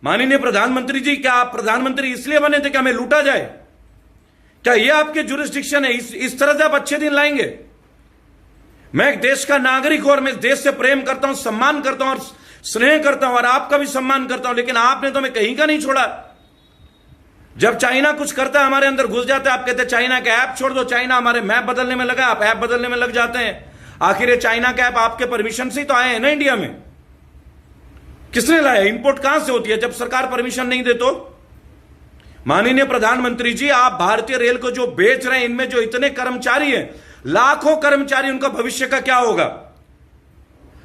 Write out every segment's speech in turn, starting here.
माननीय प्रधानमंत्री जी, क्या आप प्रधानमंत्री इसलिए बने थे कि हमें लूटा जाए? क्या यह आपके जुरिस्डिक्शन है? इस तरह से आप अच्छे दिन लाएंगे? मैं एक देश का नागरिक हूं और मैं इस देश से प्रेम करता हूं, सम्मान करता हूं और स्नेह करता हूं और आपका भी सम्मान करता हूं, लेकिन आपने तो हमें कहीं का नहीं छोड़ा। जब चाइना कुछ करता है हमारे अंदर घुस जाता है, आप कहते हैं चाइना का ऐप छोड़ दो, चाइना हमारे मैप बदलने में लगा, आप ऐप बदलने में लग जाते हैं। आखिर ये चाइना का ऐप आपके परमिशन से ही तो आए हैं ना इंडिया में? किसने लाया? इंपोर्ट कहां से होती है जब सरकार परमिशन नहीं दे तो? माननीय प्रधानमंत्री जी, आप भारतीय रेल को जो बेच रहे हैं, इनमें जो इतने कर्मचारी हैं, लाखों कर्मचारी, उनका भविष्य का क्या होगा?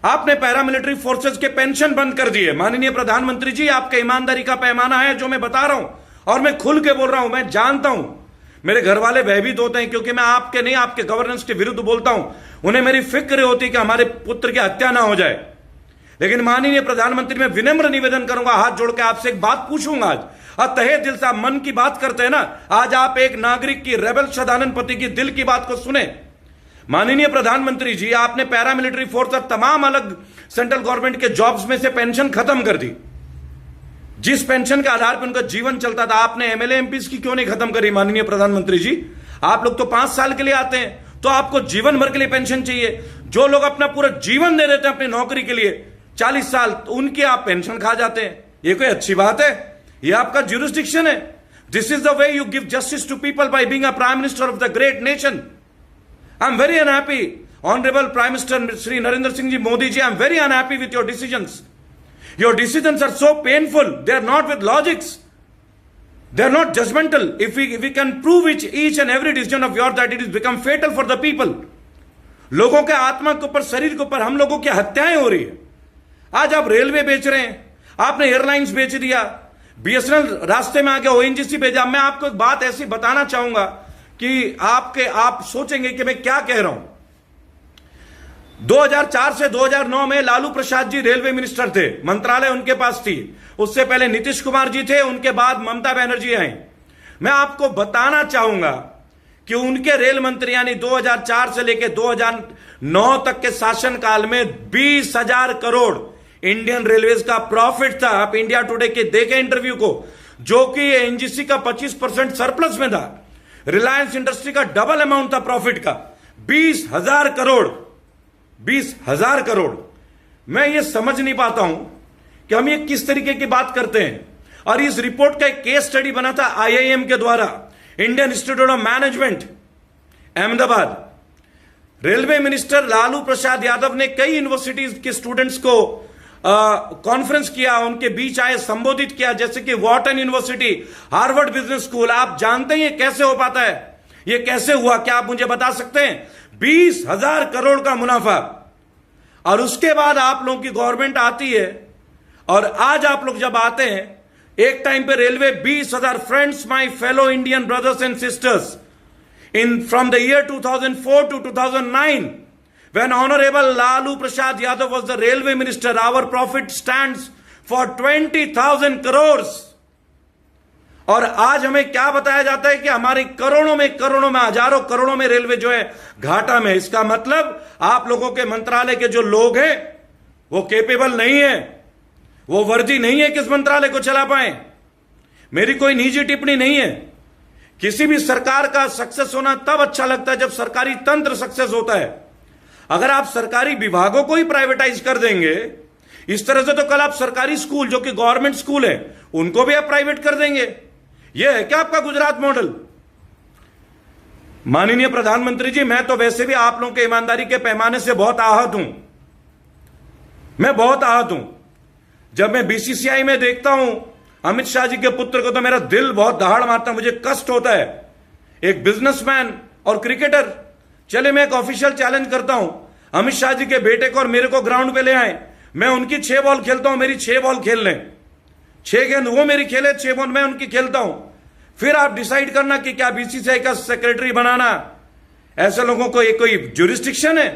आपने पैरामिलिट्री फोर्सेस के पेंशन बंद कर दिए। माननीय प्रधानमंत्री जी, आपका ईमानदारी का पैमाना है जो मैं बता रहा हूं और मैं खुल के बोल रहा हूं। मैं जानता हूं मेरे घर वाले भयभीत होते हैं क्योंकि मैं आपके नहीं, आपके गवर्नेंस के विरुद्ध बोलता हूं। उन्हें मेरी फिक्र होती कि हमारे पुत्र की हत्या ना हो जाए। लेकिन माननीय प्रधानमंत्री, मैं विनम्र निवेदन करूंगा, हाथ जोड़ के आपसे एक बात पूछूंगा आज, और तहे दिल से आप मन की बात करते हैं ना, आज आप एक नागरिक की, रेबल सदानंद पति की दिल की बात को सुने। माननीय प्रधानमंत्री जी, आपने पैरामिलिट्री फोर्स और तमाम अलग सेंट्रल गवर्नमेंट के जॉब्स में से पेंशन खत्म कर दी। जिस पेंशन के आधार पर उनका जीवन चलता था, आपने एमएलए एमपीज की क्यों नहीं खत्म करी? माननीय प्रधानमंत्री जी, आप लोग तो 5 साल के लिए आते हैं, तो आपको जीवन भर के लिए पेंशन चाहिए। जो लोग अपना पूरा जीवन दे देते हैं अपनी नौकरी के लिए, 40 साल, तो उनकी आप पेंशन खा जाते हैं। ये कोई अच्छी बात है? ये आपका ज्यूरिसडिक्शन है? This is the way you give justice to people by being a prime minister of the great nation. I am very unhappy, honourable prime minister Shri Narendra Singh ji Modi ji, I am very unhappy with your decisions. Your decisions are so painful. They are not with logics. They are not judgmental. If we can prove each and every decision of yours that it has become fatal for the people. लोगों के आत्मा के ऊपर, शरीर के ऊपर हम लोगों की हत्याएं हो रही है। आज आप रेलवे बेच रहे हैं, आपने एयरलाइंस बेच दिया, बीएसएनएल रास्ते में आके ओएनजीसी भेजा। मैं आपको एक बात ऐसी बताना चाहूंगा कि आप सोचेंगे कि मैं क्या कह रहा हूं। 2004 से 2009 में लालू प्रसाद जी रेलवे मिनिस्टर थे, मंत्रालय उनके पास थी। उससे पहले नीतीश कुमार जी थे, उनके बाद ममता बनर्जी आई। मैं आपको बताना चाहूंगा कि उनके रेल मंत्री यानी 2004 से लेकर 2009 तक के शासनकाल में 20,000 करोड़ इंडियन रेलवेज का प्रॉफिट था। आप इंडिया टुडे के देखें इंटरव्यू को, जो कि एनजीसी का 25% सरप्लस में था। रिलायंस इंडस्ट्री का डबल अमाउंट था प्रॉफिट का, 20,000 करोड़। 20,000 करोड़। मैं ये समझ नहीं पाता हूं कि हम ये किस तरीके की बात करते हैं। और इस रिपोर्ट का एक केस स्टडी बना था आईआईएम के द्वारा, Indian institute of management Ahmedabad. Railway minister Lalu Prasad Yadav ने कई यूनिवर्सिटीज के स्टूडेंट्स को कॉन्फ्रेंस किया, उनके बीच आए, संबोधित किया, जैसे कि Wharton university, Harvard business school. आप जानते हैं ये कैसे हो पाता है? ये कैसे हुआ? क्या आप मुझे बता सकते हैं? 20,000 करोड़ का मुनाफा। और उसके बाद आप लोगों की गवर्नमेंट आती है और आज आप लोग जब आते हैं, एक टाइम पे railway 20,000 friends, my fellow Indian brothers and sisters, in from the year 2004 to 2009 when honorable Lalu Prasad Yadav was the railway minister, our profit stands for 20,000 crores. और आज हमें क्या बताया जाता है कि हमारे करोड़ों में हजारों करोड़ों में रेलवे जो है घाटा में। इसका मतलब आप लोगों के मंत्रालय के जो लोग हैं वो कैपेबल नहीं है, वो वर्दी नहीं है कि इस मंत्रालय को चला पाए। मेरी कोई निजी टिप्पणी नहीं है। किसी भी सरकार का सक्सेस होना तब अच्छा लगता है जब सरकारी तंत्र सक्सेस होता है। अगर आप सरकारी विभागों को ही प्राइवेटाइज कर देंगे इस तरह से, तो कल आप सरकारी स्कूल जो कि गवर्नमेंट स्कूल है उनको भी आप प्राइवेट कर देंगे। यह है क्या आपका गुजरात मॉडल? माननीय प्रधानमंत्री जी, मैं तो वैसे भी आप लोगों के ईमानदारी के पैमाने से बहुत आहत हूं। मैं बहुत आहत हूं। जब मैं बीसीसीआई में देखता हूं अमित शाह जी के पुत्र को, तो मेरा दिल बहुत दहाड़ मारता है, मुझे कष्ट होता है। एक बिजनेसमैन और क्रिकेटर। चले, मैं एक ऑफिशियल चैलेंज करता हूं, अमित शाह जी के बेटे को और मेरे को ग्राउंड पे ले आए, मैं उनकी 6 बॉल खेलता हूं, मेरी 6 बॉल खेल लें, 6 गेंद वो मेरी खेले, 6 बॉल मैं उनकी खेलता हूं। फिर आप डिसाइड करना कि क्या बीसीसीआई का सेक्रेटरी बनाना। ऐसे लोगों को एक कोई ज्यूरिसडिक्शन है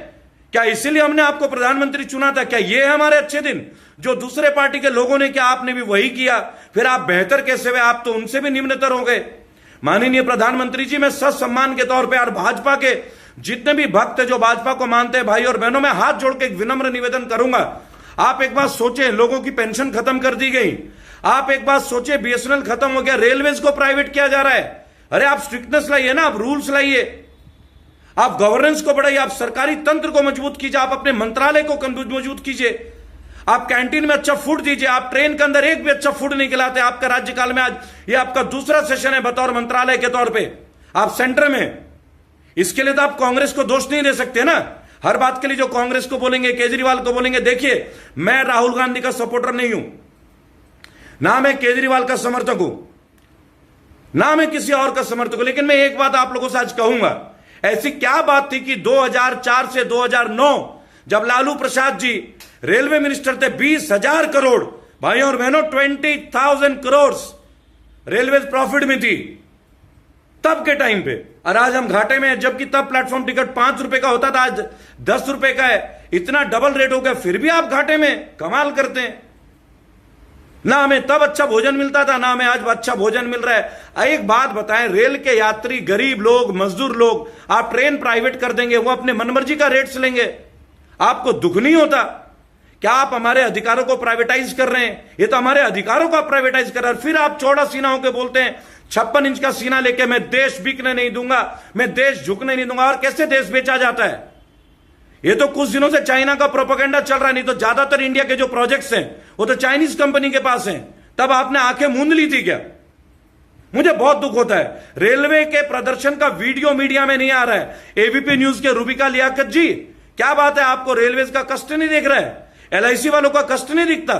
क्या? इसीलिए हमने आपको प्रधानमंत्री चुना था क्या? ये है हमारे अच्छे दिन? जो दूसरे पार्टी के लोगों ने किया आपने भी वही किया। फिर आप बेहतर कैसे हुए? आप तो उनसे भी निम्नतर हो गए। माननीय प्रधानमंत्री जी, मैं सच सम्मान के तौर पर और भाजपा के जितने भी भक्त है जो भाजपा को मानते हैं भाई और बहनों, मैं हाथ जोड़ के एक विनम्र निवेदन करूंगा। आप एक बात सोचें, लोगों की पेंशन खत्म कर दी गई, आप एक बात सोचिए, बीएसएनएल खत्म हो गया, रेलवेज को प्राइवेट किया जा रहा है। अरे आप स्ट्रिक्टनेस लाइए ना, आप रूल्स लाइए, आप गवर्नेंस को बढ़ाइए, आप सरकारी तंत्र को मजबूत कीजिए, आप अपने मंत्रालय को मजबूत कीजिए, आप कैंटीन में अच्छा फूड दीजिए। आप ट्रेन के अंदर एक भी अच्छा फूड नहीं खिलाते आपका राज्यकाल में। आज ये आपका दूसरा सेशन है बतौर मंत्रालय के तौर पे, आप सेंटर में। इसके लिए तो आप कांग्रेस को दोष नहीं दे सकते ना, हर बात के लिए जो कांग्रेस को बोलेंगे, केजरीवाल को बोलेंगे। देखिए, मैं राहुल गांधी का सपोर्टर नहीं हूं, ना मैं केजरीवाल का समर्थक हूं, ना मैं किसी और का समर्थक हूं, लेकिन मैं एक बात आप लोगों से आज कहूंगा, ऐसी क्या बात थी कि 2004 से 2009 जब लालू प्रसाद जी रेलवे मिनिस्टर थे, 20,000 करोड़ भाइयों और बहनों, 20,000 करोड़ रेलवे प्रॉफिट में थी तब के टाइम पे, और आज हम घाटे में हैं। जबकि तब प्लेटफॉर्म टिकट 5 रुपए का होता था, आज 10 रुपए का है। इतना डबल रेट हो गया, फिर भी आप घाटे में। कमाल करते हैं। ना हमें तब अच्छा भोजन मिलता था, ना हमें आज अच्छा भोजन मिल रहा है। एक बात बताएं, रेल के यात्री, गरीब लोग, मजदूर लोग, आप ट्रेन प्राइवेट कर देंगे, वो अपने मनमर्जी का रेट्स लेंगे, आपको दुख नहीं होता? क्या आप हमारे अधिकारों को प्राइवेटाइज कर रहे हैं? ये तो हमारे अधिकारों को आप प्राइवेटाइज कर रहे हैं। फिर आप चौड़ा सीना होकर बोलते हैं, 56 इंच का सीना लेके मैं देश बिकने नहीं दूंगा, मैं देश झुकने नहीं दूंगा। और कैसे देश बेचा जाता है? ये तो कुछ दिनों से चाइना का प्रोपेगेंडा चल रहा है, नहीं तो ज्यादातर इंडिया के जो प्रोजेक्ट्स हैं वो तो चाइनीज कंपनी के पास हैं। तब आपने आंखें मूंद ली थी क्या? मुझे बहुत दुख होता है, रेलवे के प्रदर्शन का वीडियो मीडिया में नहीं आ रहा है। एबीपी न्यूज के रूबिका लियाकत जी, क्या बात है, आपको रेलवे का कष्ट नहीं दिख रहा है? एलआईसी वालों का कष्ट नहीं दिखता?